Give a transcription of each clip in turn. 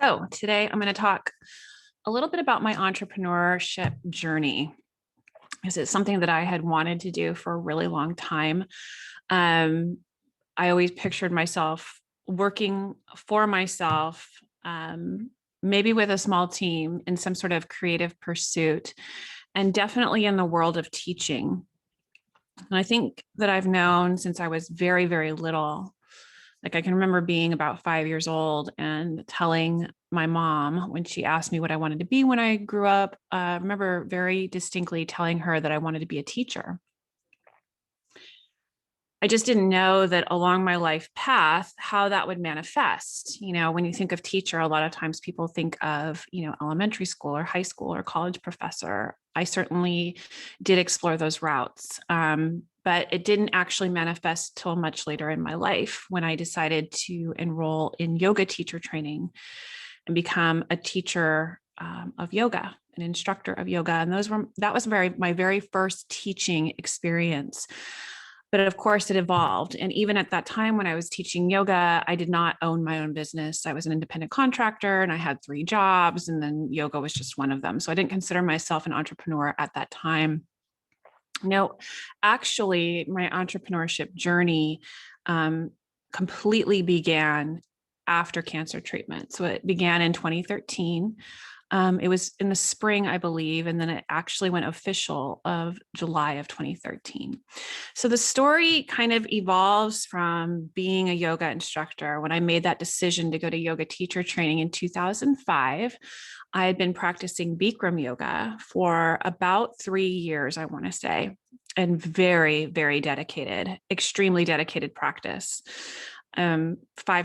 So today I'm going to talk a little bit about my entrepreneurship journey because it's something that I had wanted to do for a really long time. Um, I always pictured myself working for myself, maybe with a small team in some sort of creative pursuit, and definitely in the world of teaching. And I think that I've known since I was very, very little. Like I can remember being about 5 years old and telling my mom when she asked me what I wanted to be when I grew up. I remember very distinctly telling her that I wanted to be a teacher. I just didn't know that along my life path, how that would manifest. When you think of teacher, a lot of times people think of, elementary school or high school or college professor. I certainly did explore those routes. But it didn't actually manifest till much later in my life when I decided to enroll in yoga teacher training and become a teacher of yoga, an instructor of yoga. And that was my very first teaching experience. But of course, it evolved. And even at that time when I was teaching yoga, I did not own my own business. I was an independent contractor and I had 3 jobs, and then yoga was just one of them. So I didn't consider myself an entrepreneur at that time. No, actually, my entrepreneurship journey completely began after cancer treatment. So it began in 2013. It was in the spring, I believe, and then it actually went official of July of 2013. So the story kind of evolves from being a yoga instructor. When I made that decision to go to yoga teacher training in 2005, I had been practicing Bikram yoga for about 3 years, I want to say, and very, very dedicated, extremely dedicated practice, 5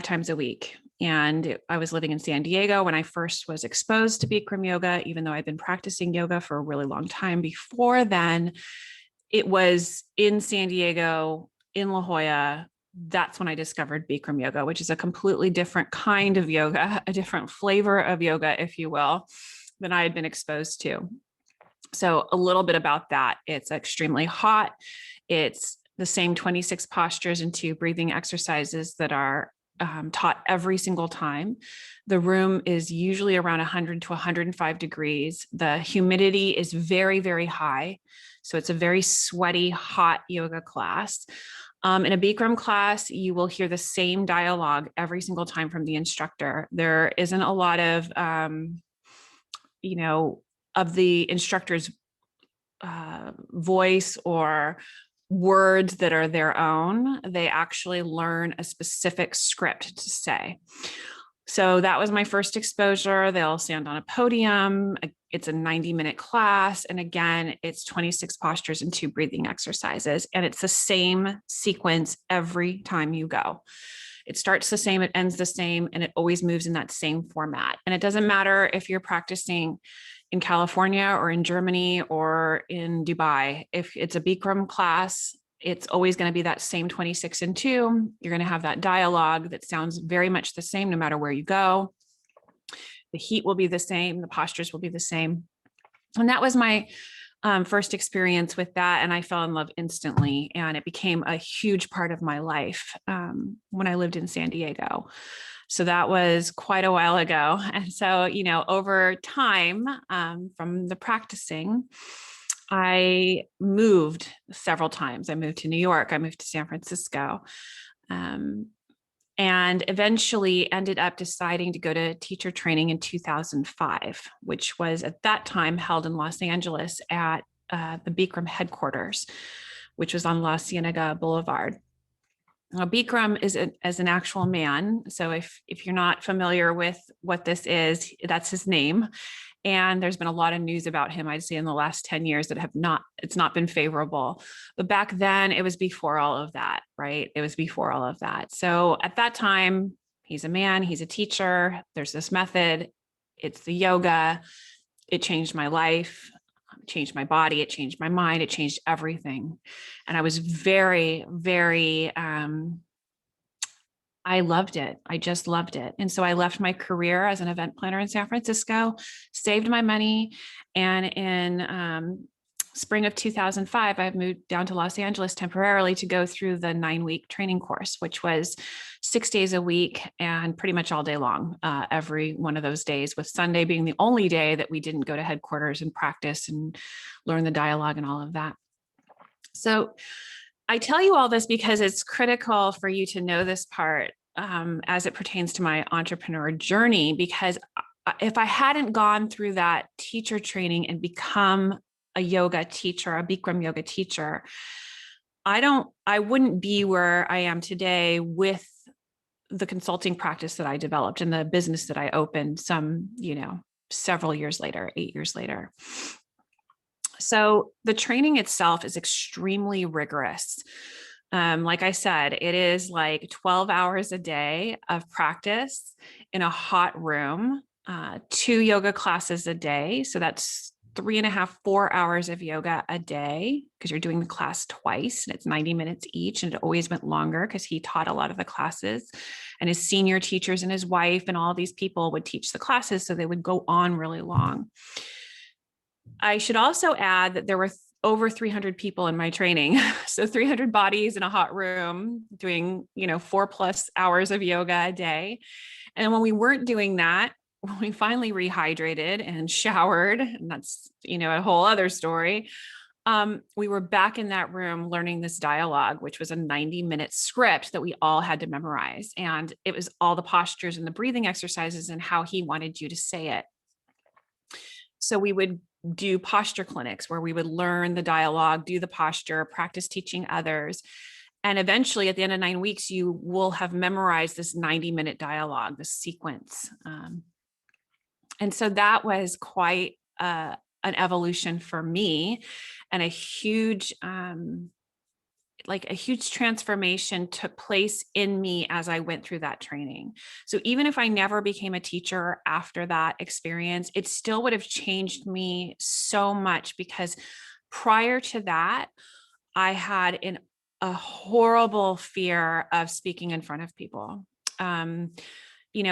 times a week. And I was living in San Diego when I first was exposed to Bikram yoga, even though I'd been practicing yoga for a really long time before then. It was in San Diego, in La Jolla. That's when I discovered Bikram yoga, which is a completely different kind of yoga, a different flavor of yoga, if you will, than I had been exposed to. So a little bit about that. It's extremely hot. It's the same 26 postures and 2 breathing exercises that are taught every single time. The room is usually around 100 to 105 degrees. The humidity is very, very high. So it's a very sweaty, hot yoga class. In a Bikram class, you will hear the same dialogue every single time from the instructor. There isn't a lot of, of the instructor's voice or words that are their own. They actually learn a specific script to say. So that was my first exposure. They'll stand on a podium. It's a 90-minute class. And again, it's 26 postures and 2 breathing exercises. And it's the same sequence every time you go. It starts the same, it ends the same, and it always moves in that same format. And it doesn't matter if you're practicing in California or in Germany or in Dubai. If it's a Bikram class, it's always going to be that same 26 and 2. You're going to have that dialogue that sounds very much the same no matter where you go. The heat will be the same. The postures will be the same. And that was my first experience with that. And I fell in love instantly. And it became a huge part of my life when I lived in San Diego. So that was quite a while ago. And so, over time from the practicing, I moved several times. I moved to New York. I moved to San Francisco. And eventually ended up deciding to go to teacher training in 2005, which was at that time held in Los Angeles at the Bikram headquarters, which was on La Cienega Boulevard. Now, Bikram is as an actual man. So if you're not familiar with what this is, that's his name. And there's been a lot of news about him, I'd say, in the last 10 years that it's not been favorable. But back then, it was before all of that, right? It was before all of that. So at that time, he's a man, he's a teacher. There's this method. It's the yoga. It changed my life. Changed my body, it changed my mind, it changed everything. And I was very, very, I loved it. I just loved it. And so I left my career as an event planner in San Francisco, saved my money. And in spring of 2005, I moved down to Los Angeles temporarily to go through the 9-week training course, which was 6 days a week and pretty much all day long, every one of those days, with Sunday being the only day that we didn't go to headquarters and practice and learn the dialogue and all of that. So I tell you all this because it's critical for you to know this part as it pertains to my entrepreneur journey, because if I hadn't gone through that teacher training and become a yoga teacher, a Bikram yoga teacher, I wouldn't be where I am today with the consulting practice that I developed and the business that I opened several years later, 8 years later. So the training itself is extremely rigorous. Like I said, it is like 12 hours a day of practice in a hot room, 2 yoga classes a day. So that's 3.5, 4 hours of yoga a day, because you're doing the class twice and it's 90 minutes each. And it always went longer because he taught a lot of the classes, and his senior teachers and his wife and all these people would teach the classes. So they would go on really long. I should also add that there were over 300 people in my training. So 300 bodies in a hot room doing, 4+ hours of yoga a day. And when we weren't doing that, when we finally rehydrated and showered, and that's, a whole other story, we were back in that room learning this dialogue, which was a 90-minute script that we all had to memorize. And it was all the postures and the breathing exercises and how he wanted you to say it. So we would do posture clinics where we would learn the dialogue, do the posture, practice teaching others. And eventually at the end of 9 weeks, you will have memorized this 90-minute dialogue, this sequence. And so that was quite an evolution for me, and a huge transformation took place in me as I went through that training. So even if I never became a teacher after that experience, it still would have changed me so much, because prior to that, I had a horrible fear of speaking in front of people.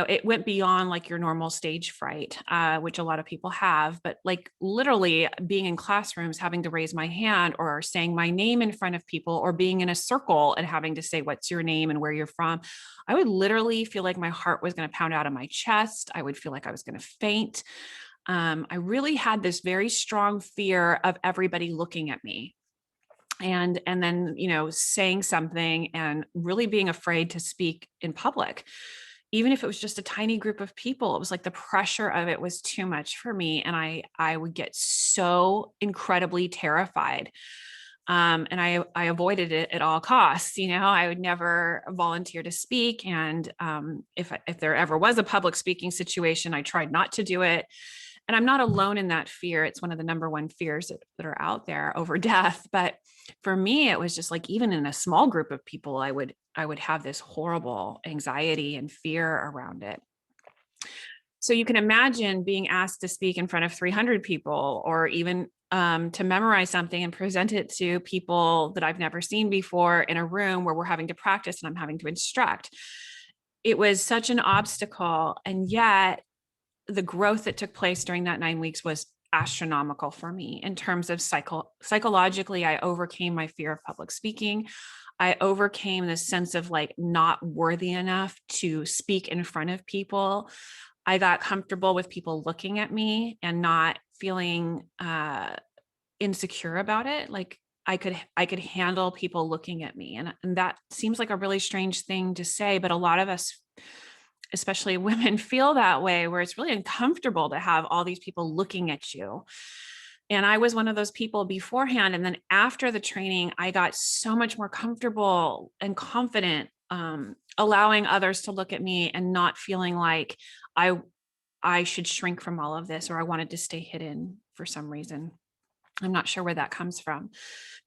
It went beyond like your normal stage fright, which a lot of people have, but like literally being in classrooms, having to raise my hand or saying my name in front of people, or being in a circle and having to say, what's your name and where you're from. I would literally feel like my heart was going to pound out of my chest. I would feel like I was going to faint. I really had this very strong fear of everybody looking at me. And then, saying something and really being afraid to speak in public. Even if it was just a tiny group of people, it was like the pressure of it was too much for me. And I would get so incredibly terrified. And I avoided it at all costs. I would never volunteer to speak. And if there ever was a public speaking situation, I tried not to do it. And I'm not alone in that fear. It's one of the number one fears that are out there over death. But for me, it was just like, even in a small group of people, I would have this horrible anxiety and fear around it. So you can imagine being asked to speak in front of 300 people, or even to memorize something and present it to people that I've never seen before in a room where we're having to practice and I'm having to instruct. It was such an obstacle. And yet the growth that took place during that 9 weeks was astronomical for me in terms of psychologically. I overcame my fear of public speaking. I overcame this sense of like not worthy enough to speak in front of people. I got comfortable with people looking at me and not feeling insecure about it. Like I could handle people looking at me. And that seems like a really strange thing to say, but a lot of us, especially women, feel that way, where it's really uncomfortable to have all these people looking at you. And I was one of those people beforehand. And then after the training, I got so much more comfortable and confident, allowing others to look at me and not feeling like I should shrink from all of this, or I wanted to stay hidden for some reason. I'm not sure where that comes from.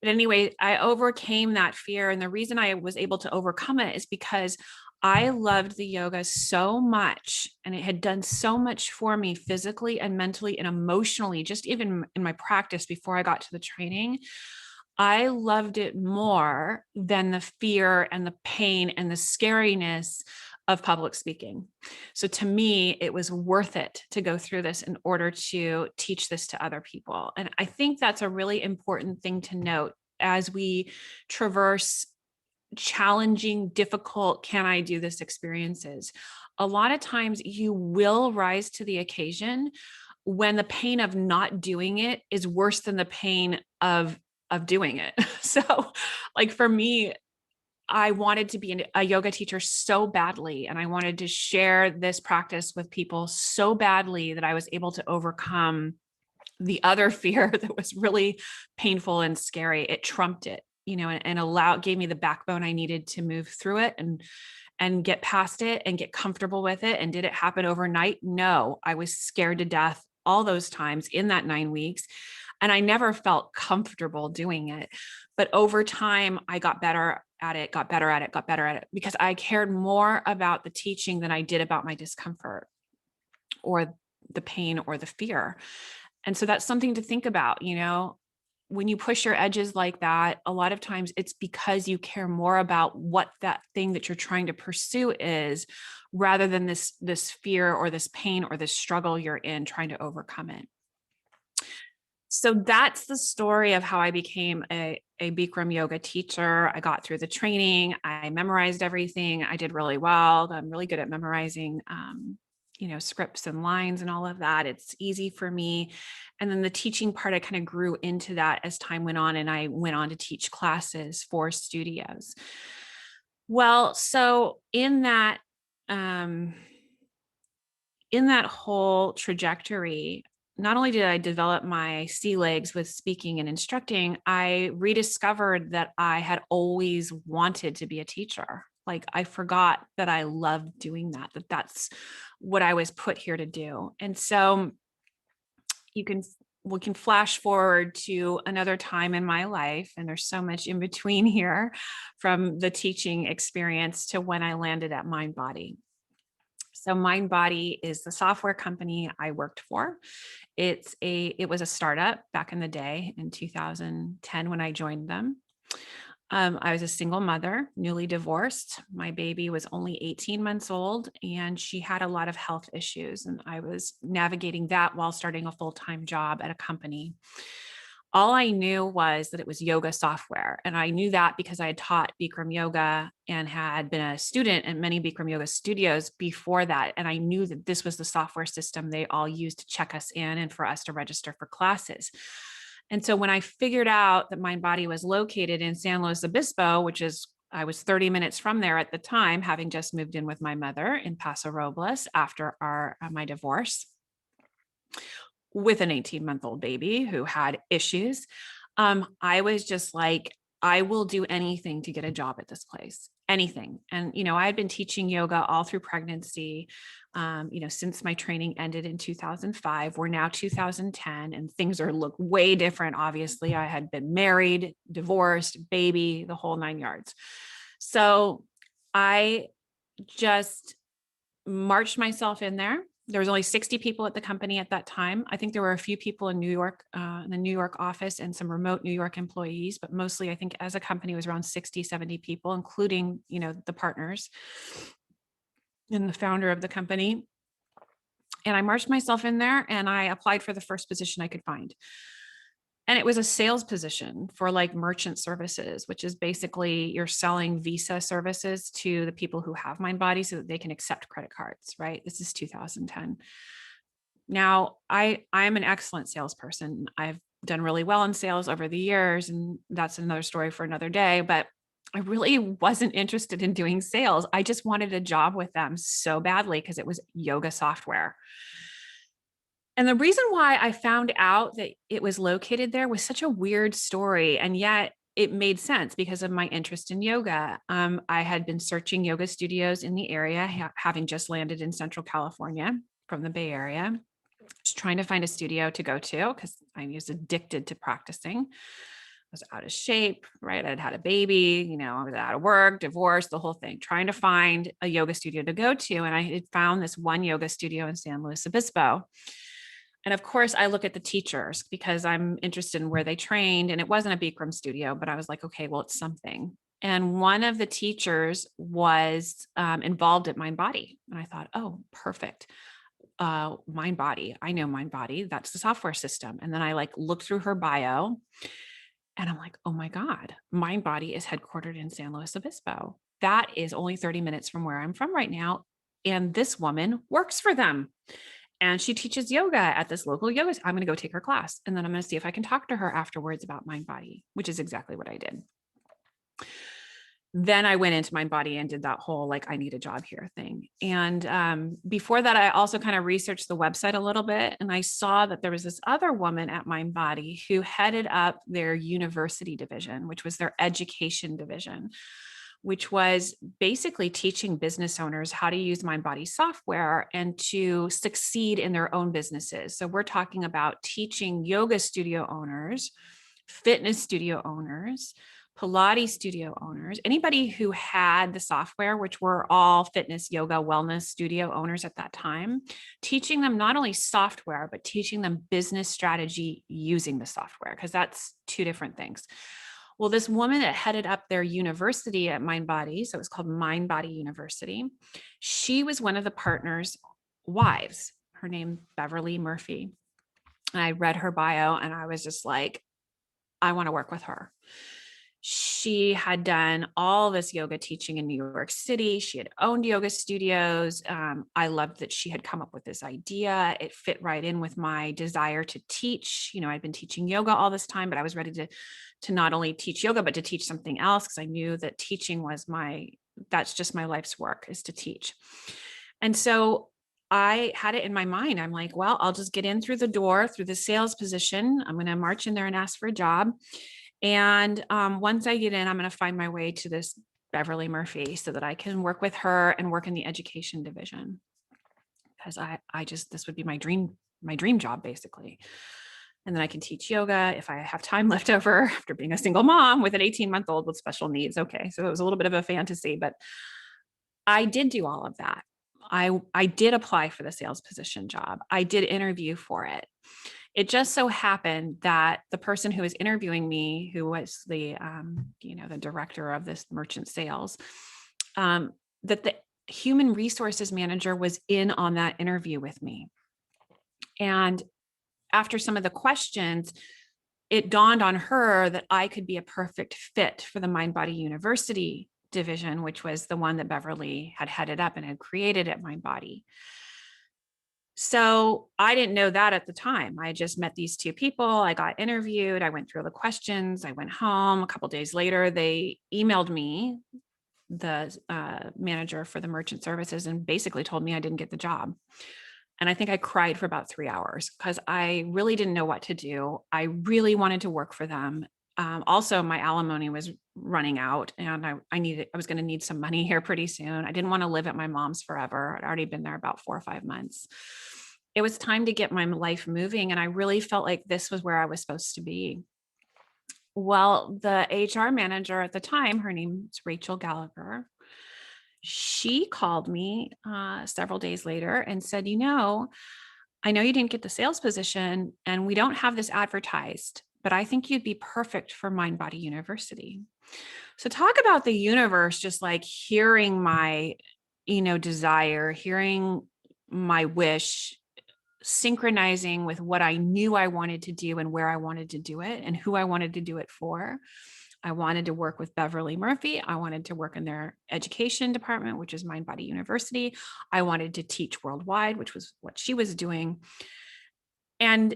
But anyway, I overcame that fear. And the reason I was able to overcome it is because I loved the yoga so much, and it had done so much for me physically and mentally and emotionally, just even in my practice before I got to the training. I loved it more than the fear and the pain and the scariness of public speaking. So to me, it was worth it to go through this in order to teach this to other people. And I think that's a really important thing to note as we traverse challenging, difficult, can I do this experiences. A lot of times you will rise to the occasion when the pain of not doing it is worse than the pain of doing it. So like for me, I wanted to be a yoga teacher so badly, and I wanted to share this practice with people so badly that I was able to overcome the other fear that was really painful and scary. It trumped it, and gave me the backbone I needed to move through it and get past it and get comfortable with it. And did it happen overnight? No, I was scared to death all those times in that 9 weeks. And I never felt comfortable doing it. But over time, I got better at it, got better at it, because I cared more about the teaching than I did about my discomfort or the pain or the fear. And so that's something to think about, when you push your edges like that, a lot of times it's because you care more about what that thing that you're trying to pursue is, rather than this fear or this pain or this struggle you're in trying to overcome it. So that's the story of how I became a Bikram yoga teacher. I got through the training. I memorized everything. I did really well. I'm really good at memorizing, scripts and lines and all of that. It's easy for me. And then the teaching part, I kind of grew into that as time went on, and I went on to teach classes for studios. Well, so um, in that whole trajectory, not only did I develop my sea legs with speaking and instructing, I rediscovered that I had always wanted to be a teacher. Like I forgot that I loved doing that's what I was put here to do. And so we can flash forward to another time in my life, and there's so much in between here, from the teaching experience to when I landed at Mindbody. So Mindbody is the software company I worked for. It was a startup back in the day in 2010 when I joined them. I was a single mother, newly divorced. My baby was only 18 months old, and she had a lot of health issues. And I was navigating that while starting a full-time job at a company. All I knew was that it was yoga software. And I knew that because I had taught Bikram yoga and had been a student at many Bikram yoga studios before that. And I knew that this was the software system they all used to check us in and for us to register for classes. And so when I figured out that Mindbody was located in San Luis Obispo, I was 30 minutes from there at the time, having just moved in with my mother in Paso Robles after my divorce, with an 18-month-old baby who had issues. I was just like, I will do anything to get a job at this place, anything. And, I had been teaching yoga all through pregnancy, since my training ended in 2005. We're now 2010, and things look way different. Obviously, I had been married, divorced, baby, the whole 9 yards. So I just marched myself in there. There was only 60 people at the company at that time. I think there were a few people in New York, in the New York office, and some remote New York employees, but mostly I think as a company it was around 60, 70 people, including, the partners and the founder of the company. And I marched myself in there and I applied for the first position I could find. And it was a sales position for like merchant services, which is basically you're selling Visa services to the people who have Mindbody so that they can accept credit cards, right? This is 2010. Now, I'm an excellent salesperson. I've done really well in sales over the years, and that's another story for another day, but I really wasn't interested in doing sales. I just wanted a job with them so badly because it was yoga software. And the reason why I found out that it was located there was such a weird story. And yet it made sense because of my interest in yoga. I had been searching yoga studios in the area, having just landed in Central California from the Bay Area. Just trying to find a studio to go to because I was addicted to practicing. I was out of shape, right? I'd had a baby, I was out of work, divorced, the whole thing, trying to find a yoga studio to go to. And I had found this one yoga studio in San Luis Obispo. And of course, I look at the teachers because I'm interested in where they trained. And it wasn't a Bikram studio, but I was like, okay, well, it's something. And one of the teachers was involved at Mindbody. And I thought, oh, perfect. Mindbody. I know Mindbody. That's the software system. And then I like looked through her bio and I'm like, oh my God, Mindbody is headquartered in San Luis Obispo. That is only 30 minutes from where I'm from right now. And this woman works for them. And she teaches yoga at this local yoga. I'm going to go take her class. And then I'm going to see if I can talk to her afterwards about Mindbody, which is exactly what I did. Then I went into Mindbody and did that whole, like, I need a job here thing. And before that, I also kind of researched the website a little bit. And I saw that there was this other woman at Mindbody who headed up their university division, which was their education division, which was basically teaching business owners how to use Mindbody software and to succeed in their own businesses. So we're talking about teaching yoga studio owners, fitness studio owners, Pilates studio owners, anybody who had the software, which were all fitness, yoga, wellness studio owners at that time, teaching them not only software, but teaching them business strategy using the software, because that's two different things. Well, this woman that headed up their university at Mindbody, so it was called Mindbody University, she was one of the partners' wives. Her name, Beverly Murphy. And I read her bio and I was just like, I want to work with her. She had done all this yoga teaching in New York City. She had owned yoga studios. I loved that she had come up with this idea. It fit right in with my desire to teach. You know, I'd been teaching yoga all this time, but I was ready to not only teach yoga, but to teach something else, because I knew that teaching was that's just my life's work, is to teach. And so I had it in my mind. I'm like, well, I'll just get in through the door, through the sales position. I'm going to march in there and ask for a job. And once I get in, I'm going to find my way to this Beverly Murphy so that I can work with her and work in the education division. Because this would be my dream job, basically. And then I can teach yoga if I have time left over after being a single mom with an 18-month-old with special needs. Okay. So it was a little bit of a fantasy, but I did do all of that. I did apply for the sales position job. I did interview for it. It just so happened that the person who was interviewing me, who was the director of this merchant sales, that the human resources manager was in on that interview with me. And after some of the questions, it dawned on her that I could be a perfect fit for the Mindbody University division, which was the one that Beverly had headed up and had created at Mindbody. So I didn't know that at the time. I just met these two people. I got interviewed. I went through the questions. I went home. A couple of days later, they emailed me, the manager for the merchant services, and basically told me I didn't get the job. And I think I cried for about 3 hours because I really didn't know what to do. I really wanted to work for them. Also, my alimony was running out and I was going to need some money here pretty soon. I didn't want to live at my mom's forever. I'd already been there about 4 or 5 months. It was time to get my life moving. And I really felt like this was where I was supposed to be. Well, the HR manager at the time, her name's Rachel Gallagher, she called me several days later and said, I know you didn't get the sales position and we don't have this advertised, but I think you'd be perfect for Mindbody University. So talk about the universe, just like hearing my, desire, hearing my wish, synchronizing with what I knew I wanted to do and where I wanted to do it and who I wanted to do it for. I wanted to work with Beverly Murphy. I wanted to work in their education department, which is Mindbody University. I wanted to teach worldwide, which was what she was doing. And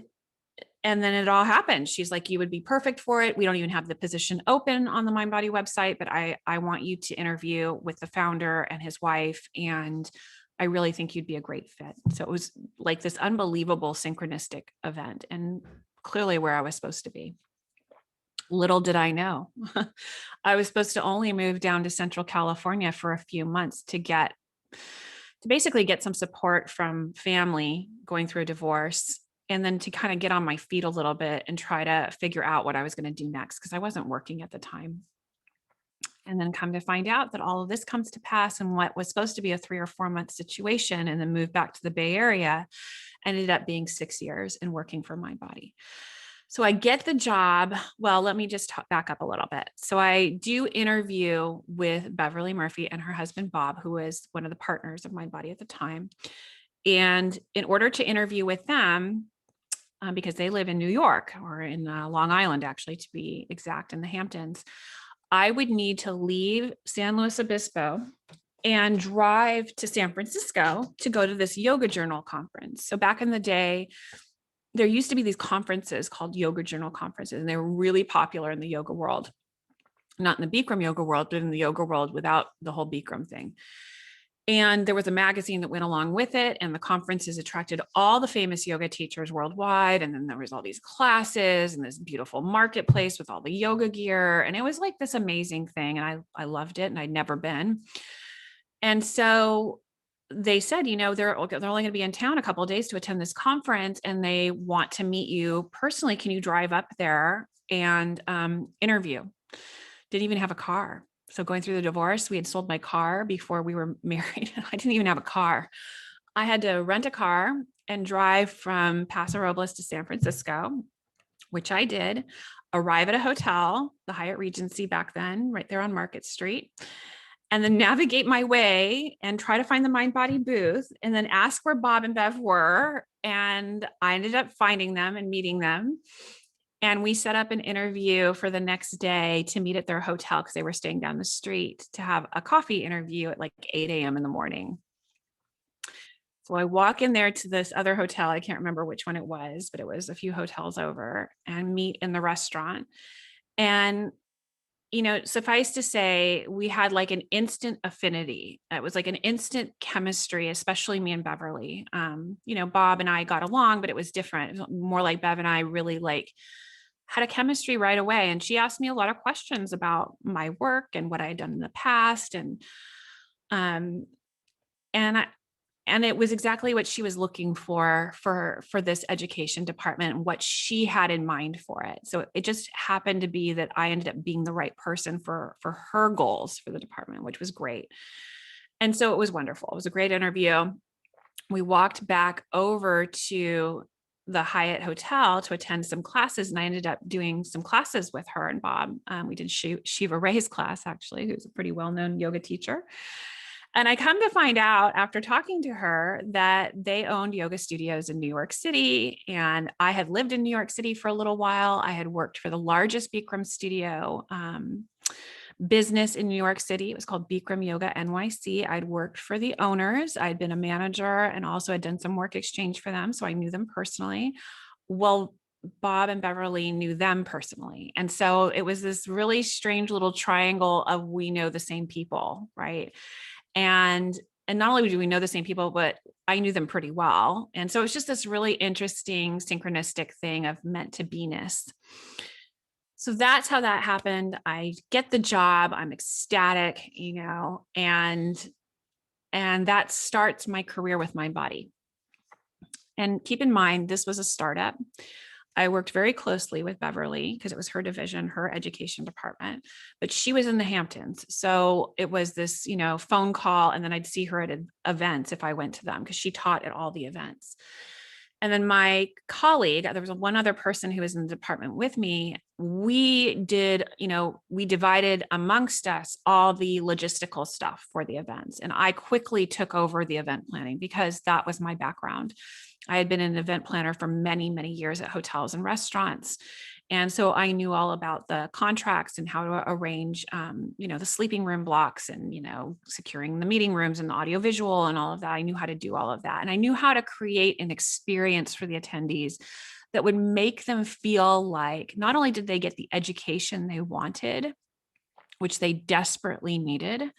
then it all happened. She's like, you would be perfect for it. We don't even have the position open on the Mindbody website, but I want you to interview with the founder and his wife. And I really think you'd be a great fit. So it was like this unbelievable synchronistic event and clearly where I was supposed to be. Little did I know, I was supposed to only move down to Central California for a few months to basically get some support from family going through a divorce, and then to kind of get on my feet a little bit and try to figure out what I was going to do next, because I wasn't working at the time. And then come to find out that all of this comes to pass, and what was supposed to be a 3 or 4 month situation and then move back to the Bay Area ended up being 6 years and working for Mindbody. So I get the job. Well, let me just back up a little bit. So I do interview with Beverly Murphy and her husband, Bob, who was one of the partners of Mindbody at the time. And in order to interview with them, because they live in New York, or in Long Island, actually, to be exact, in the Hamptons, I would need to leave San Luis Obispo and drive to San Francisco to go to this yoga journal conference. So back in the day, there used to be these conferences called yoga journal conferences, and they were really popular in the yoga world, not in the Bikram yoga world, but in the yoga world without the whole Bikram thing. And there was a magazine that went along with it, and the conferences attracted all the famous yoga teachers worldwide. And then there was all these classes and this beautiful marketplace with all the yoga gear. And it was like this amazing thing. And I loved it, and I'd never been. And so they said, they're only going to be in town a couple of days to attend this conference, and they want to meet you personally. Can you drive up there and interview? Didn't even have a car. So going through the divorce, we had sold my car before we were married. I didn't even have a car. I had to rent a car and drive from Paso Robles to San Francisco, which I did, arrive at a hotel, the Hyatt Regency back then, right there on Market Street, and then navigate my way and try to find the Mindbody booth, and then ask where Bob and Bev were. And I ended up finding them and meeting them. And we set up an interview for the next day to meet at their hotel, because they were staying down the street, to have a coffee interview at like 8 a.m. in the morning. So I walk in there to this other hotel. I can't remember which one it was, but it was a few hotels over, and meet in the restaurant. And, suffice to say, we had like an instant affinity. It was like an instant chemistry, especially me and Beverly. Bob and I got along, but it was different. It was more like Bev and I really had a chemistry right away. And she asked me a lot of questions about my work and what I had done in the past. And it was exactly what she was looking for this education department, and what she had in mind for it. So it just happened to be that I ended up being the right person for her goals for the department, which was great. And so it was wonderful. It was a great interview. We walked back over to the Hyatt Hotel to attend some classes, and I ended up doing some classes with her and Bob. We did Shiva Ray's class, actually, who's a pretty well-known yoga teacher. And I come to find out after talking to her that they owned yoga studios in New York City. And I had lived in New York City for a little while. I had worked for the largest Bikram studio business in New York City. It was called Bikram Yoga NYC. I'd worked for the owners. I'd been a manager, and also had done some work exchange for them. So I knew them personally. Well, Bob and Beverly knew them personally. And so it was this really strange little triangle of, we know the same people, right? And not only do we know the same people, but I knew them pretty well. And so it's just this really interesting synchronistic thing of meant to be-ness. So that's how that happened. I get the job. I'm ecstatic, and that starts my career with Mindbody. And keep in mind, this was a startup. I worked very closely with Beverly because it was her division, her education department, but she was in the Hamptons. So it was this, phone call, and then I'd see her at events if I went to them, because she taught at all the events. And then my colleague, there was one other person who was in the department with me. We divided amongst us all the logistical stuff for the events. And I quickly took over the event planning, because that was my background. I had been an event planner for many, many years at hotels and restaurants. And so I knew all about the contracts and how to arrange, the sleeping room blocks, and, securing the meeting rooms and the audiovisual and all of that. I knew how to do all of that. And I knew how to create an experience for the attendees that would make them feel like not only did they get the education they wanted, which they desperately needed,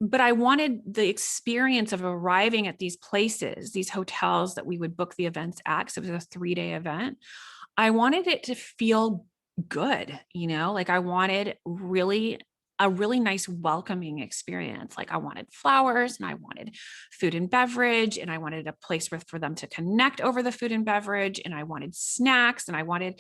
but I wanted the experience of arriving at these places, these hotels that we would book the events at, because it was a 3-day event. I wanted it to feel good, like I wanted a really nice welcoming experience. Like I wanted flowers, and I wanted food and beverage, and I wanted a place for them to connect over the food and beverage, and I wanted snacks, and I wanted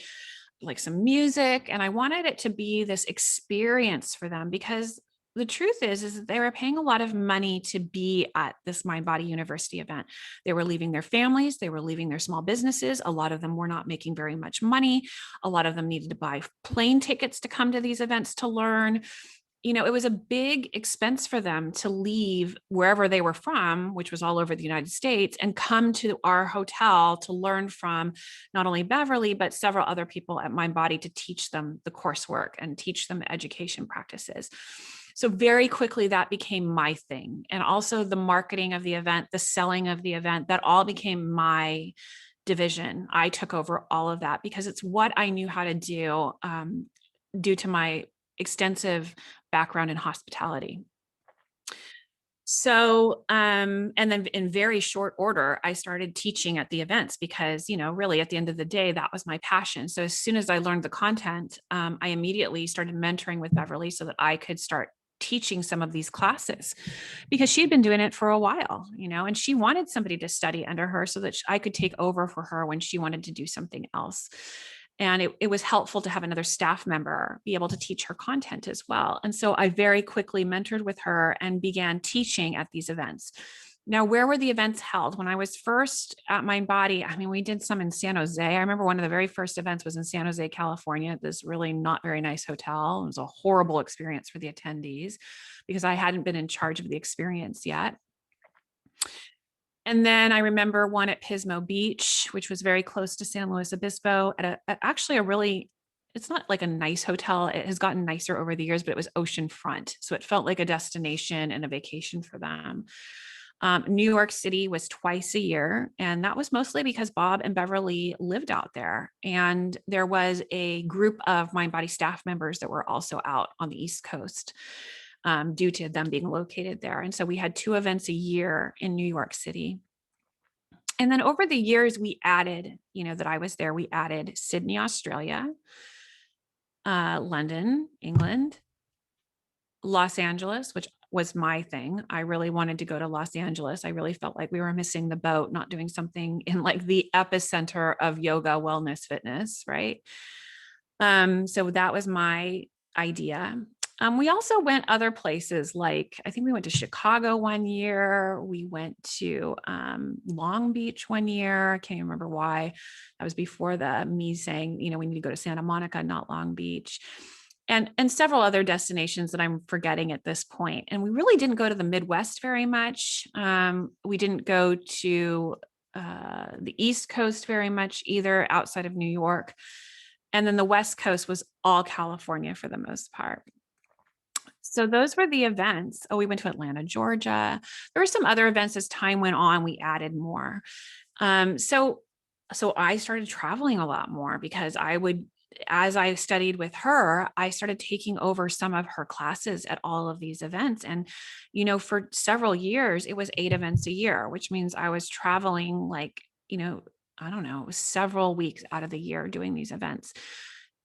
like some music, and I wanted it to be this experience for them, because the truth is that they were paying a lot of money to be at this Mind Body University event. They were leaving their families, they were leaving their small businesses. A lot of them were not making very much money. A lot of them needed to buy plane tickets to come to these events to learn. It was a big expense for them to leave wherever they were from, which was all over the United States, and come to our hotel to learn from not only Beverly, but several other people at MindBody to teach them the coursework and teach them education practices. So very quickly that became my thing. And also the marketing of the event, the selling of the event, that all became my division. I took over all of that because it's what I knew how to do, due to my extensive background in hospitality. So, and then in very short order, I started teaching at the events because, really at the end of the day, that was my passion. So as soon as I learned the content, I immediately started mentoring with Beverly so that I could start teaching some of these classes because she had been doing it for a while, and she wanted somebody to study under her so that I could take over for her when she wanted to do something else. And it was helpful to have another staff member be able to teach her content as well. And so I very quickly mentored with her and began teaching at these events. Now, where were the events held? When I was first at MindBody, we did some in San Jose. I remember one of the very first events was in San Jose, California, this really not very nice hotel. It was a horrible experience for the attendees because I hadn't been in charge of the experience yet. And then I remember one at Pismo Beach, which was very close to San Luis Obispo at actually a really, it's not like a nice hotel. It has gotten nicer over the years, but it was oceanfront. So it felt like a destination and a vacation for them. New York City was twice a year. And that was mostly because Bob and Beverly lived out there. And there was a group of MindBody staff members that were also out on the East Coast. Due to them being located there. And so we had 2 events a year in New York City. And then over the years, we added, that I was there, we added Sydney, Australia, London, England, Los Angeles, which was my thing. I really wanted to go to Los Angeles. I really felt like we were missing the boat, not doing something in like the epicenter of yoga, wellness, fitness, right? So that was my idea. We also went other places, like I think we went to Chicago one year. We went to Long Beach one year. I can't remember why. That was before me saying, we need to go to Santa Monica, not Long Beach. And several other destinations that I'm forgetting at this point. And we really didn't go to the Midwest very much. We didn't go to the East Coast very much either, outside of New York. And then the West Coast was all California for the most part. So those were the events. Oh, we went to Atlanta, Georgia. There were some other events as time went on, we added more. So I started traveling a lot more because as I studied with her, I started taking over some of her classes at all of these events. And, for several years, it was 8 events a year, which means I was traveling like, I don't know, it was several weeks out of the year doing these events.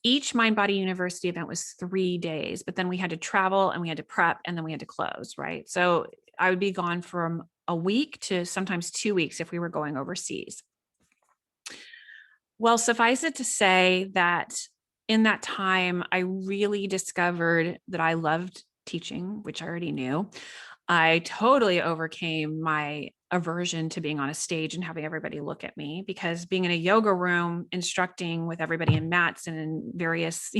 Each MindBody University event was 3 days, but then we had to travel and we had to prep and then we had to close, right? So I would be gone from a week to sometimes 2 weeks if we were going overseas. Well, suffice it to say that in that time, I really discovered that I loved teaching, which I already knew. I totally overcame my aversion to being on a stage and having everybody look at me, because being in a yoga room, instructing with everybody in mats and in various,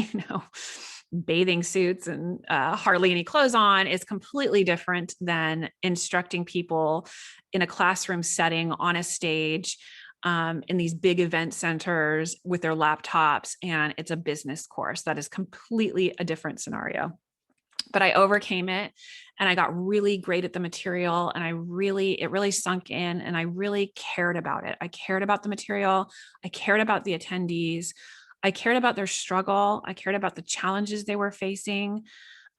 bathing suits and hardly any clothes on is completely different than instructing people in a classroom setting on a stage, in these big event centers with their laptops. And it's a business course. That is completely a different scenario. But I overcame it and I got really great at the material, and it really sunk in, and I really cared about it. I cared about the material. I cared about the attendees. I cared about their struggle. I cared about the challenges they were facing.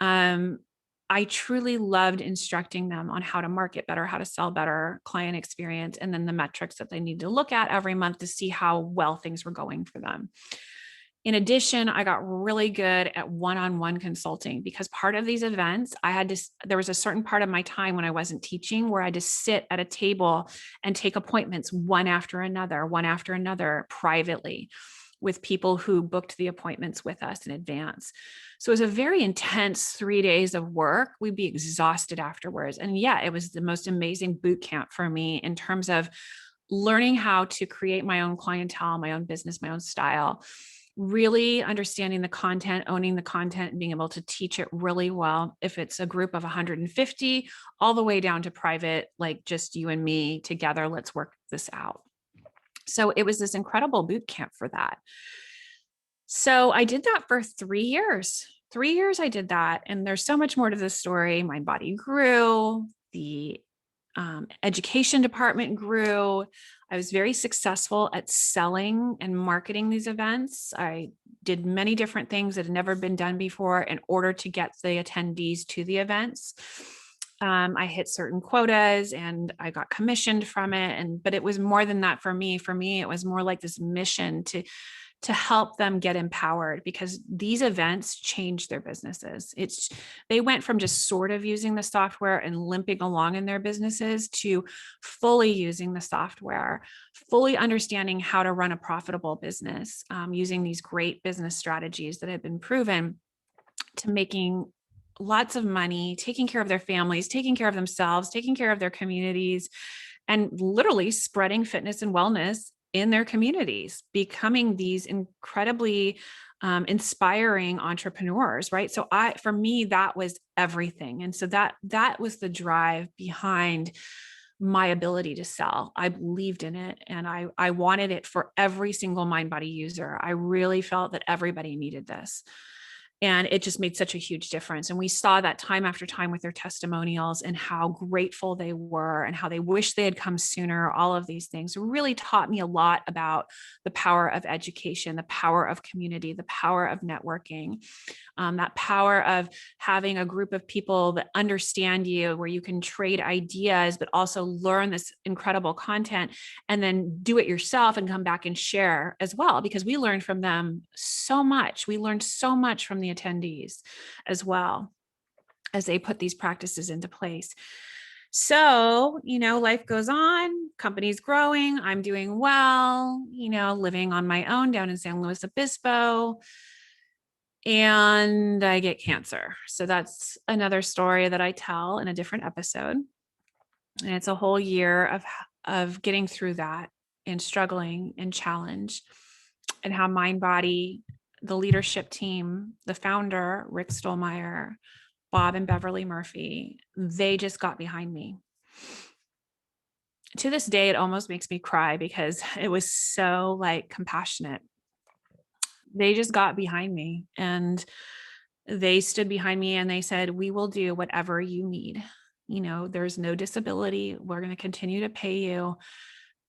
I truly loved instructing them on how to market better, how to sell better, client experience, and then the metrics that they need to look at every month to see how well things were going for them. In addition, I got really good at one-on-one consulting, because part of these events, there was a certain part of my time when I wasn't teaching where I had to sit at a table and take appointments one after another privately. with people who booked the appointments with us in advance. So it was a very intense 3 days of work. We'd be exhausted afterwards. And yeah, it was the most amazing boot camp for me in terms of learning how to create my own clientele, my own business, my own style, really understanding the content, owning the content, and being able to teach it really well. If it's a group of 150, all the way down to private, like just you and me together, let's work this out. So it was this incredible boot camp for that. So I did that for 3 years. 3 years I did that. And there's so much more to this story. My body grew, the education department grew. I was very successful at selling and marketing these events. I did many different things that had never been done before in order to get the attendees to the events. I hit certain quotas and I got commissioned from it. But it was more than that for me. For me, it was more like this mission to help them get empowered, because these events changed their businesses. They went from just sort of using the software and limping along in their businesses to fully using the software, fully understanding how to run a profitable business, using these great business strategies that have been proven, to making lots of money, taking care of their families, taking care of themselves, taking care of their communities, and literally spreading fitness and wellness in their communities, becoming these incredibly inspiring entrepreneurs, right? So for me, that was everything. And so that was the drive behind my ability to sell. I believed in it, and I wanted it for every single MindBody user. I really felt that everybody needed this. And it just made such a huge difference. And we saw that time after time with their testimonials and how grateful they were and how they wish they had come sooner. All of these things really taught me a lot about the power of education, the power of community, the power of networking, that power of having a group of people that understand you, where you can trade ideas, but also learn this incredible content and then do it yourself and come back and share as well, because we learned from them so much. We learned so much from the attendees as well as they put these practices into place. So, life goes on, company's growing, I'm doing well, living on my own down in San Luis Obispo, and I get cancer. So that's another story that I tell in a different episode. And it's a whole year of getting through that and struggling and challenge, and how MindBody, the leadership team, the founder, Rick Stolmeyer, Bob and Beverly Murphy, they just got behind me. To this day, it almost makes me cry because it was so compassionate. They just got behind me, and they stood behind me and they said, we will do whatever you need. There's no disability. We're going to continue to pay you.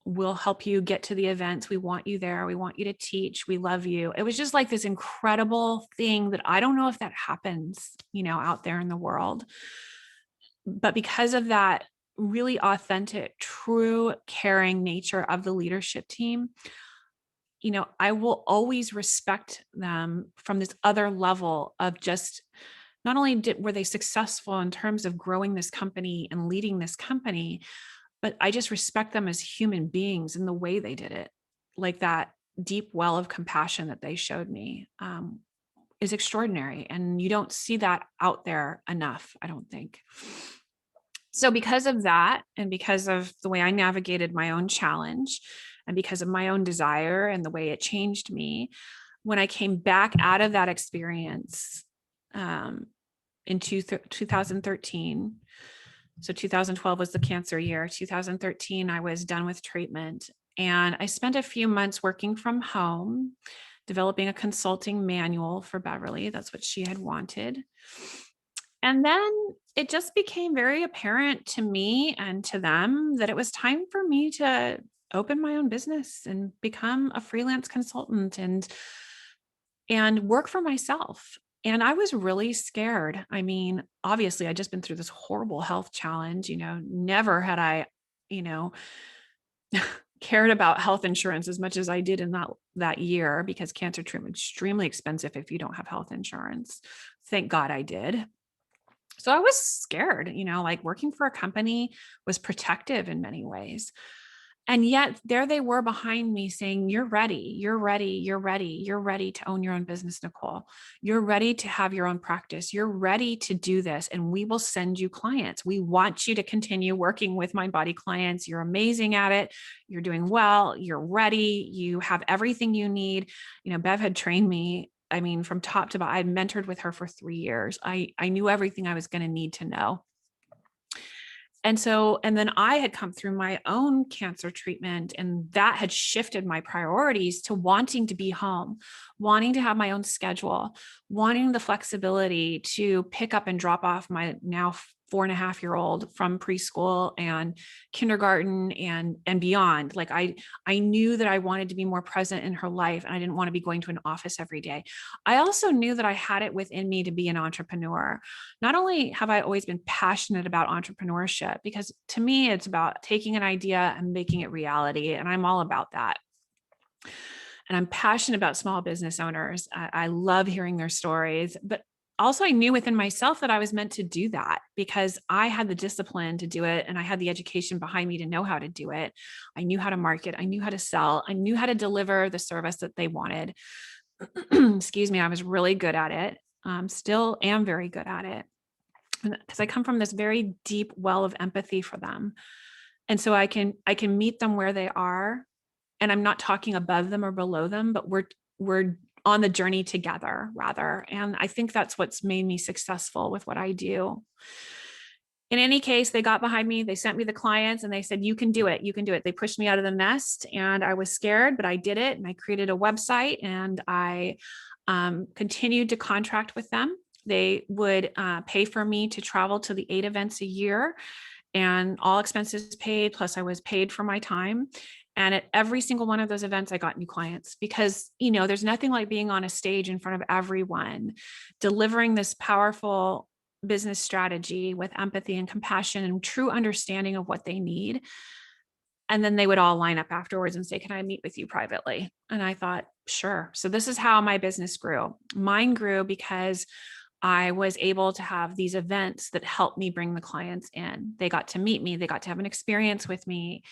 We'll help you get to the events. We want you there. We want you to teach. We love you. It was just like this incredible thing that I don't know if that happens, out there in the world. But because of that really authentic, true, caring nature of the leadership team, I will always respect them from this other level of just, not only were they successful in terms of growing this company and leading this company, but I just respect them as human beings in the way they did it. Like that deep well of compassion that they showed me is extraordinary. And you don't see that out there enough, I don't think. So because of that, and because of the way I navigated my own challenge, and because of my own desire and the way it changed me, when I came back out of that experience in 2013, so 2012 was the cancer year. 2013, I was done with treatment, and I spent a few months working from home, developing a consulting manual for Beverly. That's what she had wanted. And then it just became very apparent to me and to them that it was time for me to open my own business and become a freelance consultant and work for myself. And I was really scared. I mean, obviously, I'd just been through this horrible health challenge. Never had I, cared about health insurance as much as I did in that year, because cancer treatment is extremely expensive if you don't have health insurance. Thank God I did. So I was scared, working for a company was protective in many ways. And yet there they were behind me saying, you're ready, you're ready, you're ready, you're ready to own your own business, Nicole. You're ready to have your own practice. You're ready to do this. And we will send you clients. We want you to continue working with MindBody clients. You're amazing at it. You're doing well. You're ready. You have everything you need. You know, Bev had trained me. I mean, from top to bottom, I had mentored with her for 3 years. I knew everything I was going to need to know. And then I had come through my own cancer treatment, and that had shifted my priorities to wanting to be home, wanting to have my own schedule, wanting the flexibility to pick up and drop off my now 4.5-year-old from preschool and kindergarten and beyond. Like I knew that I wanted to be more present in her life, and I didn't want to be going to an office every day. I also knew that I had it within me to be an entrepreneur. Not only have I always been passionate about entrepreneurship, because to me, it's about taking an idea and making it reality. And I'm all about that. And I'm passionate about small business owners. I love hearing their stories, but also I knew within myself that I was meant to do that because I had the discipline to do it. And I had the education behind me to know how to do it. I knew how to market. I knew how to sell. I knew how to deliver the service that they wanted. Excuse me. I was really good at it. Still am very good at it because I come from this very deep well of empathy for them. And so I can meet them where they are. And I'm not talking above them or below them, but we're on the journey together rather. And I think that's what's made me successful with what I do. In any case, they got behind me, they sent me the clients and they said, you can do it. You can do it. They pushed me out of the nest and I was scared, but I did it. And I created a website and I continued to contract with them. They would pay for me to travel to the 8 events a year and all expenses paid. Plus I was paid for my time. And at every single one of those events, I got new clients because, you know, there's nothing like being on a stage in front of everyone, delivering this powerful business strategy with empathy and compassion and true understanding of what they need. And then they would all line up afterwards and say, can I meet with you privately? And I thought, sure. So this is how my business grew. Mine grew because I was able to have these events that helped me bring the clients in. They got to meet me, they got to have an experience with me,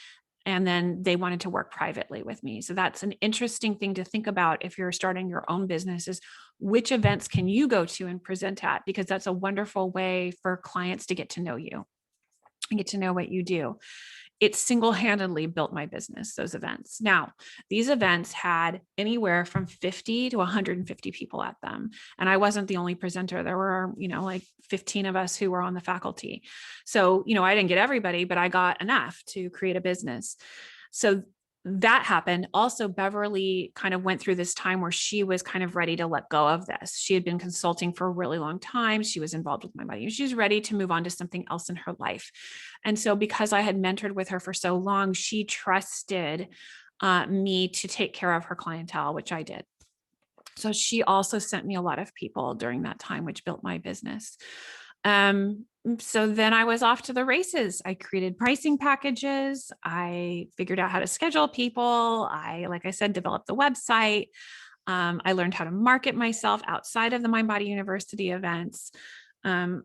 and then they wanted to work privately with me. So that's an interesting thing to think about if you're starting your own business is which events can you go to and present at? Because that's a wonderful way for clients to get to know you and get to know what you do. It single-handedly built my business, those events. Now, these events had anywhere from 50 to 150 people at them. And I wasn't the only presenter. There were, you know, like 15 of us who were on the faculty. So, you know, I didn't get everybody, but I got enough to create a business. So that happened. Also, Beverly kind of went through this time where she was kind of ready to let go of this. She had been consulting for a really long time. She was involved with MindBody. She was ready to move on to something else in her life. And so because I had mentored with her for so long, she trusted me to take care of her clientele, which I did. So she also sent me a lot of people during that time, which built my business. So then I was off to the races. I created pricing packages. I figured out how to schedule people. Like I said, developed the website. I learned how to market myself outside of the MindBody University events. I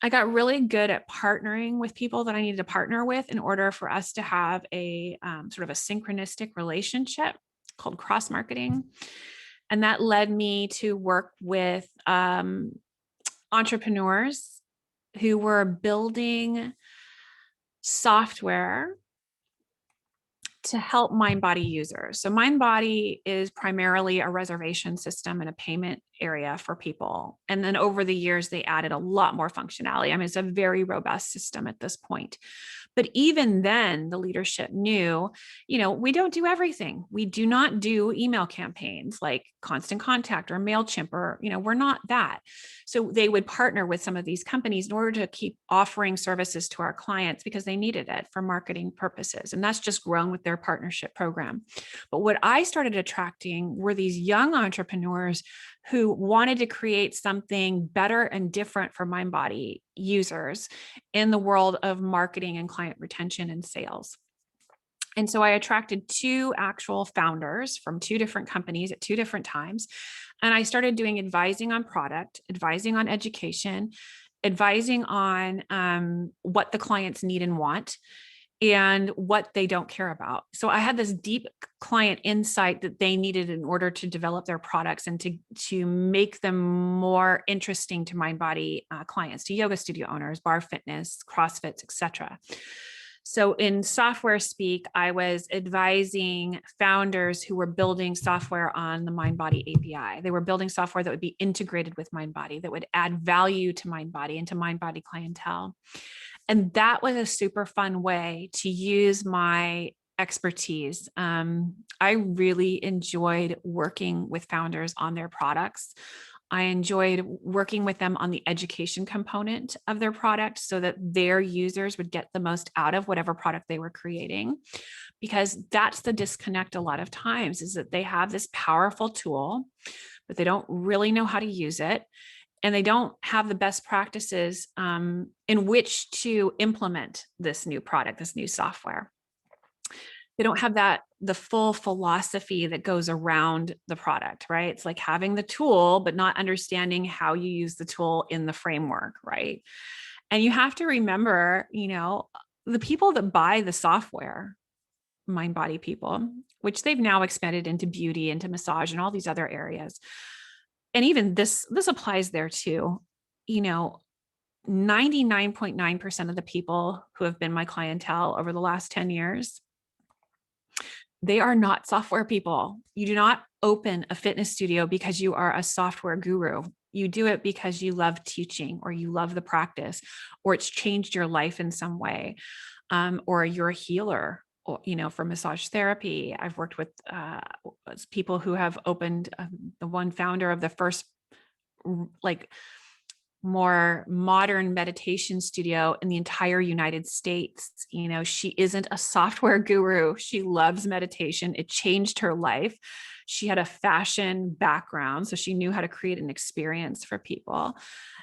got really good at partnering with people that I needed to partner with in order for us to have a sort of a synchronistic relationship called cross marketing. And that led me to work with entrepreneurs who were building software to help MindBody users. So MindBody is primarily a reservation system and a payment area for people. And then over the years, they added a lot more functionality. I mean, it's a very robust system at this point. But even then, the leadership knew, you know, we don't do everything. We do not do email campaigns like Constant Contact or MailChimp or, you know, we're not that. So they would partner with some of these companies in order to keep offering services to our clients because they needed it for marketing purposes. And that's just grown with their partnership program. But what I started attracting were these young entrepreneurs who wanted to create something better and different for MindBody users in the world of marketing and client retention and sales. And so I attracted 2 actual founders from 2 different companies at 2 different times. And I started doing advising on product, advising on education, advising on what the clients need and want. and what they don't care about. So I had this deep client insight that they needed in order to develop their products and to make them more interesting to mind body clients, to yoga studio owners, bar fitness, CrossFits, etc. So in software speak, I was advising founders who were building software on the MindBody API. They were building software that would be integrated with MindBody, that would add value to MindBody and to MindBody clientele. And that was a super fun way to use my expertise. I really enjoyed working with founders on their products. I enjoyed working with them on the education component of their product so that their users would get the most out of whatever product they were creating. Because that's the disconnect a lot of times, is that they have this powerful tool, but they don't really know how to use it. And they don't have the best practices in which to implement this new product, this new software. They don't have the full philosophy that goes around the product, right? It's like having the tool, but not understanding how you use the tool in the framework, right? And you have to remember, the people that buy the software, MindBody people, which they've now expanded into beauty, into massage, and all these other areas. And even this applies there too. 99.9% of the people who have been my clientele over the last 10 years, they are not software people. You do not open a fitness studio because you are a software guru. You do it because you love teaching, or you love the practice, or it's changed your life in some way, or you're a healer, or, for massage therapy. I've worked with people who have opened, the one founder of the first more modern meditation studio in the entire United States. She isn't a software guru. She loves meditation. It changed her life. She had a fashion background, so she knew how to create an experience for people.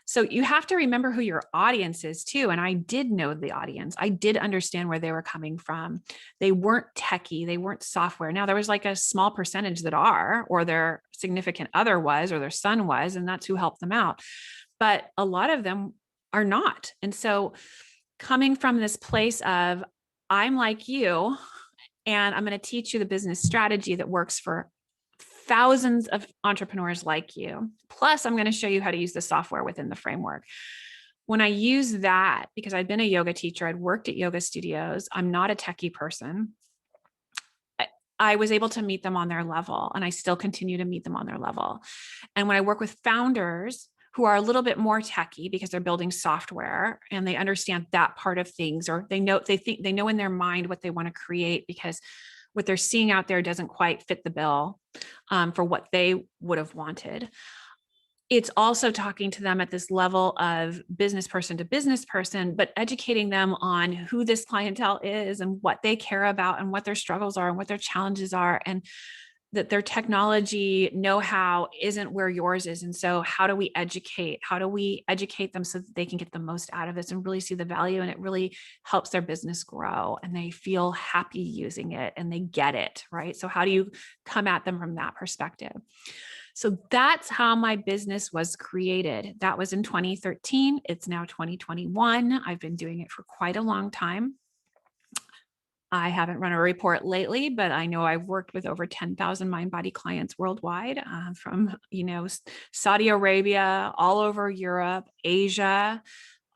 So you have to remember who your audience is too. And I did know the audience. I did understand where they were coming from. They weren't techie. They weren't software. Now there was like a small percentage that are, or their significant other was, or their son was, and that's who helped them out. But a lot of them are not. And so coming from this place of, I'm like you, and I'm going to teach you the business strategy that works for thousands of entrepreneurs like you. Plus, I'm going to show you how to use the software within the framework. When I use that, because I'd been a yoga teacher, I'd worked at yoga studios, I'm not a techie person. I was able to meet them on their level, and I still continue to meet them on their level. And when I work with founders who are a little bit more techie because they're building software and they understand that part of things, or they know in their mind what they want to create because what they're seeing out there doesn't quite fit the bill for what they would have wanted. It's also talking to them at this level of business person to business person, but educating them on who this clientele is and what they care about and what their struggles are and what their challenges are, and that their technology know-how isn't where yours is. And so how do we educate them so that they can get the most out of this and really see the value, and it really helps their business grow and they feel happy using it and they get it, right? So how do you come at them from that perspective? So that's how my business was created. That was in 2013. It's now 2021. I've been doing it for quite a long time. I haven't run a report lately, but I know I've worked with over 10,000 MindBody clients worldwide, from, Saudi Arabia, all over Europe, Asia,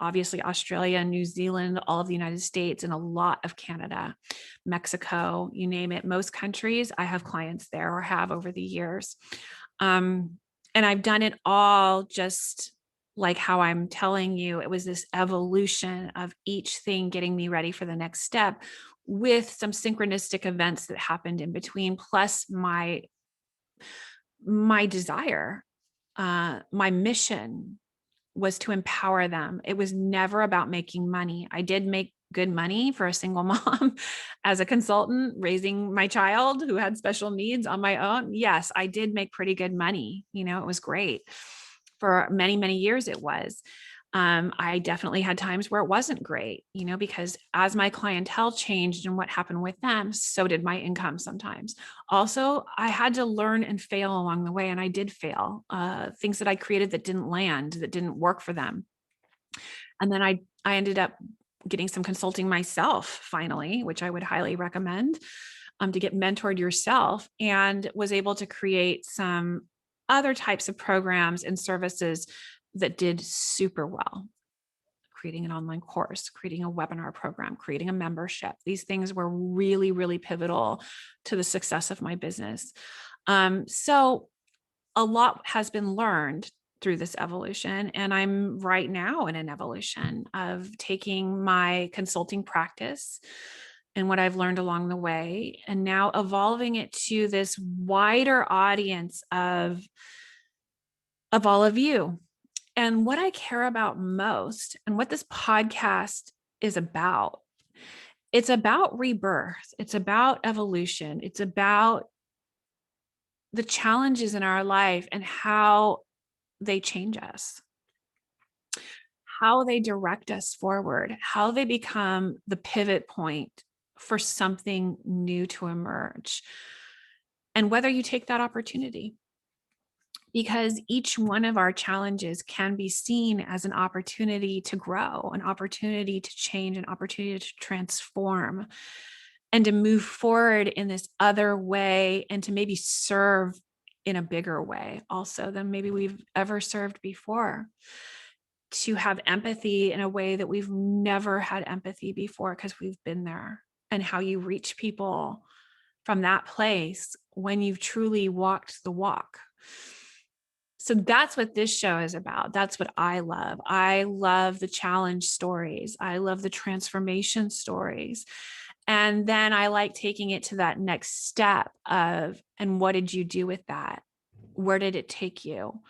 obviously Australia, New Zealand, all of the United States, and a lot of Canada, Mexico, you name it. Most countries, I have clients there, or have over the years. And I've done it all just like how I'm telling you. It was this evolution of each thing getting me ready for the next step, with some synchronistic events that happened in between, plus my desire, my mission was to empower them. It was never about making money. I did make good money for a single mom as a consultant raising my child who had special needs on my own. Yes, I did make pretty good money. It was great. For many, many years it was. I definitely had times where it wasn't great, because as my clientele changed and what happened with them, so did my income sometimes. Also, I had to learn and fail along the way. And I did fail, things that I created that didn't land, that didn't work for them. And then I ended up getting some consulting myself finally, which I would highly recommend, to get mentored yourself, and was able to create some other types of programs and services that did super well. Creating an online course, creating a webinar program, creating a membership. These things were really, really pivotal to the success of my business. So a lot has been learned through this evolution. And I'm right now in an evolution of taking my consulting practice and what I've learned along the way, and now evolving it to this wider audience of all of you. And what I care about most, and what this podcast is about, it's about rebirth. It's about evolution. It's about the challenges in our life and how they change us, how they direct us forward, how they become the pivot point for something new to emerge, and whether you take that opportunity. Because each one of our challenges can be seen as an opportunity to grow, an opportunity to change, an opportunity to transform, and to move forward in this other way, and to maybe serve in a bigger way also than maybe we've ever served before. To have empathy in a way that we've never had empathy before because we've been there, and how you reach people from that place when you've truly walked the walk. So that's what this show is about. That's what I love. I love the challenge stories. I love the transformation stories. And then I like taking it to that next step of, and what did you do with that? Where did it take you?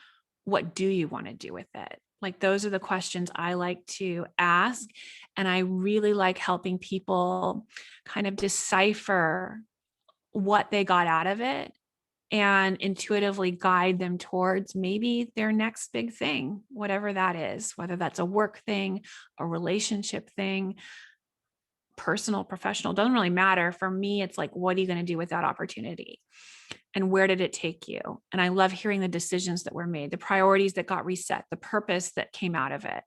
What do you want to do with it? Like, those are the questions I like to ask. And I really like helping people kind of decipher what they got out of it and intuitively guide them towards maybe their next big thing, whatever that is, whether that's a work thing, a relationship thing, personal, professional, doesn't really matter. For me, it's like, what are you going to do with that opportunity? And where did it take you? And I love hearing the decisions that were made, the priorities that got reset, the purpose that came out of it.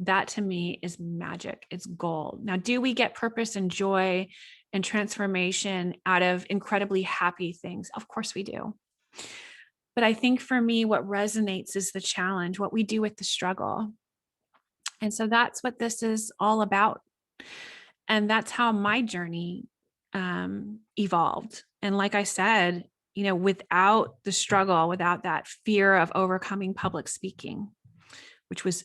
That to me is magic. It's gold. Now, do we get purpose and joy and transformation out of incredibly happy things? Of course we do. But I think for me, what resonates is the challenge, what we do with the struggle. And so that's what this is all about. And that's how my journey evolved. And like I said, without the struggle, without that fear of overcoming public speaking, which was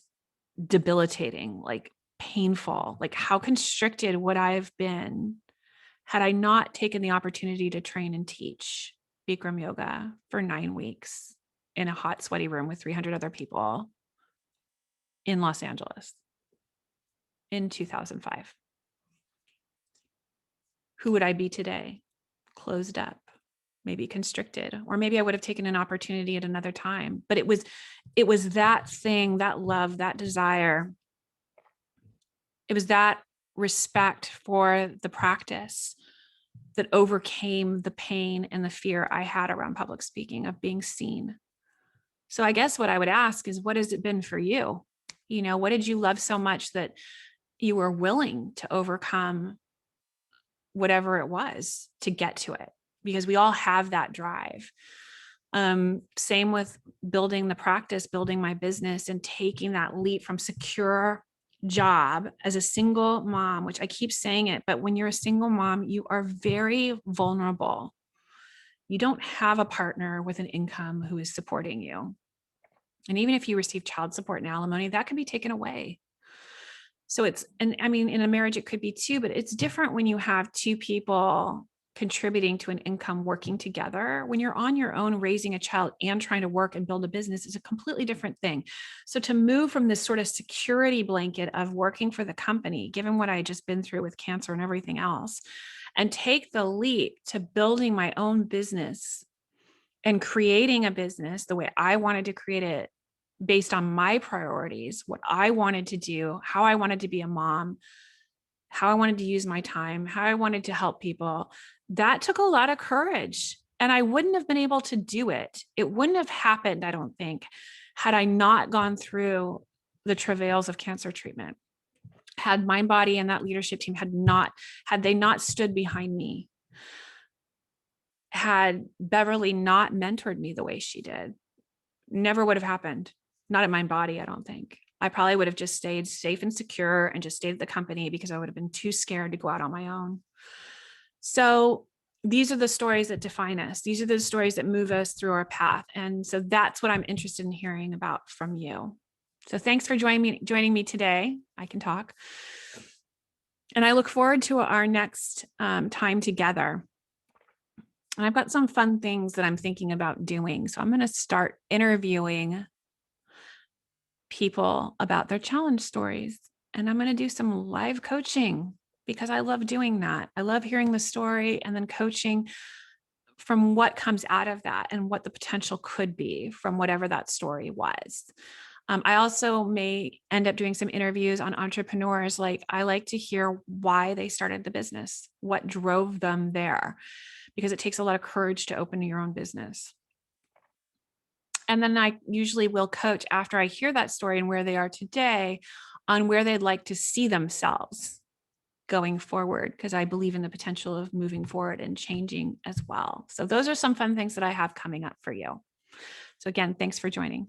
debilitating, like painful, like how constricted would I have been had I not taken the opportunity to train and teach Bikram yoga for 9 weeks in a hot, sweaty room with 300 other people in Los Angeles in 2005. Who would I be today? Closed up, maybe constricted, or maybe I would have taken an opportunity at another time. But it was that thing, that love, that desire. It was that respect for the practice that overcame the pain and the fear I had around public speaking, of being seen. So I guess what I would ask is, what has it been for you? What did you love so much that you were willing to overcome whatever it was to get to it? Because we all have that drive. Same with building the practice, building my business, and taking that leap from secure job as a single mom, which I keep saying it, but when you're a single mom, you are very vulnerable. You don't have a partner with an income who is supporting you. And even if you receive child support and alimony, that can be taken away. So and I mean, in a marriage, it could be too, but it's different when you have two people contributing to an income, working together. When you're on your own, raising a child and trying to work and build a business is a completely different thing. So to move from this sort of security blanket of working for the company, given what I had just been through with cancer and everything else, and take the leap to building my own business and creating a business the way I wanted to create it, based on my priorities, what I wanted to do, how I wanted to be a mom, how I wanted to use my time, how I wanted to help people. That took a lot of courage. And I wouldn't have been able to do it. It wouldn't have happened, I don't think, had I not gone through the travails of cancer treatment. Had Mindbody and that leadership team had they not stood behind me, had Beverly not mentored me the way she did, never would have happened. Not at Mindbody, I don't think. I probably would have just stayed safe and secure and just stayed at the company because I would have been too scared to go out on my own. So these are the stories that define us. These are the stories that move us through our path. And so that's what I'm interested in hearing about from you. So thanks for joining me today. I can talk. And I look forward to our next time together. And I've got some fun things that I'm thinking about doing. So I'm going to start interviewing people about their challenge stories. And I'm going to do some live coaching because I love doing that. I love hearing the story and then coaching from what comes out of that and what the potential could be from whatever that story was. I also may end up doing some interviews on entrepreneurs. Like, I like to hear why they started the business, what drove them there, because it takes a lot of courage to open your own business. And then I usually will coach after I hear that story and where they are today on where they'd like to see themselves going forward, because I believe in the potential of moving forward and changing as well. So those are some fun things that I have coming up for you. So again, thanks for joining.